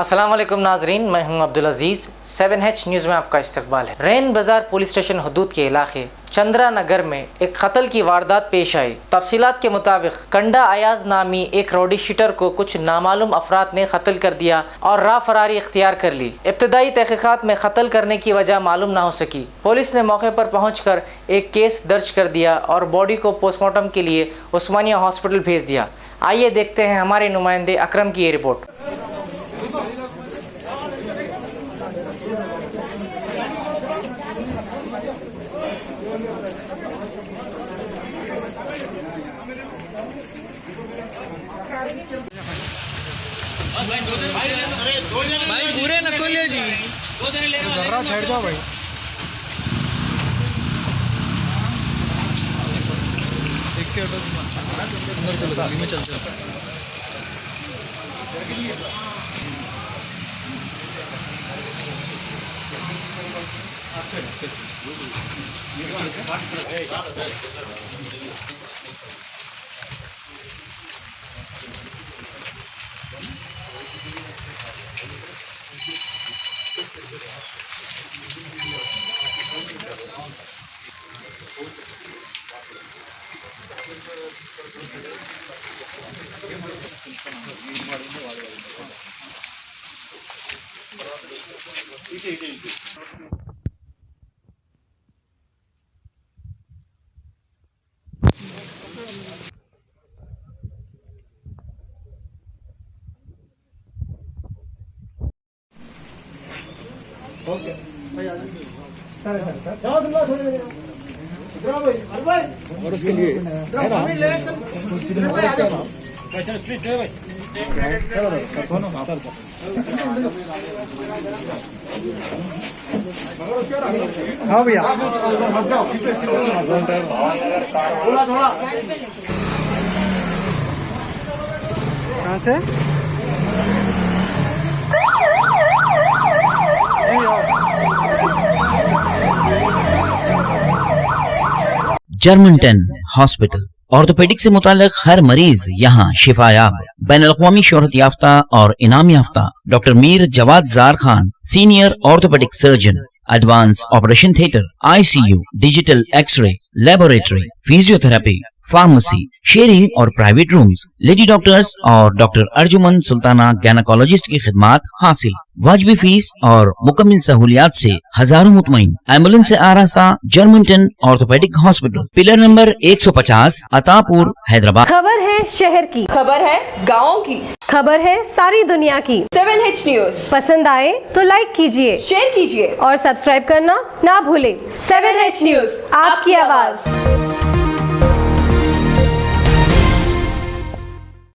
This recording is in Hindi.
अस्सलाम वालेकुम नाजरीन, मैं हूं अब्दुल अजीज़। 7H न्यूज़ में आपका इस्तकबाल है। रैन बाज़ार पुलिस स्टेशन हदूद के इलाके चंद्रा नगर में एक कत्ल की वारदात पेश आई। तफसीलात के मुताबिक कंडा अयाज नामी एक रौडी शीटर को कुछ नामालूम अफराद ने कत्ल कर दिया और राह फरारी इख्तियार कर ली। इब्तदाई तहकीकात में कत्ल करने की वजह मालूम ना हो सकी। पुलिस ने मौके पर पहुंचकर एक केस दर्ज कर दिया और बॉडी को पोस्टमार्टम के लिए उस्मानिया हॉस्पिटल भेज दिया। आइए देखते हैं हमारे नुमाइंदे अकरम की ये रिपोर्ट। भाई पूरे न खोलियो जी, जरा साइड जाओ भाई। एक के ऑटो अंदर चलो, गली में चलते हैं। ओके भाई, और उसके लिए हाँ भैया, कहाँ से जर्मनटन हॉस्पिटल ऑर्थोपेडिक से मुताल्लिक हर मरीज यहाँ शिफायाब। बैनुल-अक़वामी शोहरत याफ्ता और इनाम याफ्ता doctor Mir Jawad Jar Khan, senior orthopaedic surgeon, advance operation theatre, ICU, digital x ray, laboratory, physiotherapy, pharmacy, sharing और प्राइवेट रूम्स, लेडी डॉक्टर्स और डॉक्टर अर्जुमन सुल्ताना गैनाकोलॉजिस्ट की खिदमात हासिल। वाजिबी फीस और मुकम्मल सहूलियात से हजारों मुतमईन। एम्बुलेंस से आरास्ता Germanton orthopaedic hospital, pillar number 150, Attapur, Hyderabad. खबर है शहर की, खबर है गाँव की, खबर है सारी दुनिया की। 7H न्यूज़ पसंद आए तो लाइक कीजिए, शेयर कीजिए और सब्सक्राइब करना ना भूले। 7H न्यूज़, आपकी आवाज।